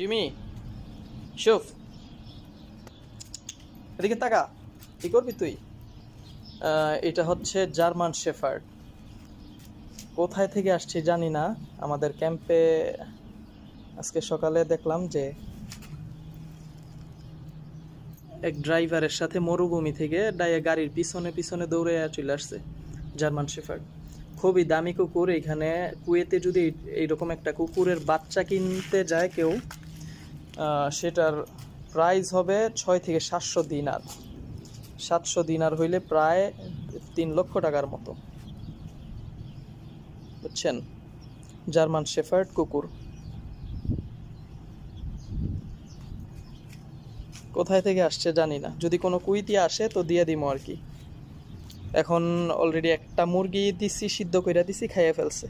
Jimmy, শুফ, এদিকে তাকা। কি করবি তুই? এটা হচ্ছে জার্মান শেফার্ড। কোথায় থেকে আসছে জানি না। আমাদের ক্যাম্পে আজকে সকালে দেখলাম যে এক ড্রাইভারের সাথে মরুভূমি থেকে গাড়ির পিছনে পিছনে দৌড়ে চলে আসছে জার্মান শেফার্ড। খুবই দামি কুকুর। এখানে কুয়েতে যদি এইরকম একটা কুকুরের বাচ্চা কিনতে যায় কেউ, সেটার প্রাইস হবে 6 থেকে 700 দিনার। 700 দিনার হইলে প্রায় 3 লক্ষ টাকার মতো, বুঝছেন? জার্মান শেফার্ড কুকুর কোথায় থেকে আসছে জানি না। যদি কোনো কুইতি আসে তো দিয়ে দিমো আর কি। এখন অলরেডি একটা মুরগি দিছি, সিদ্ধ কইরা দিছি, খাইয়ে ফেলছে।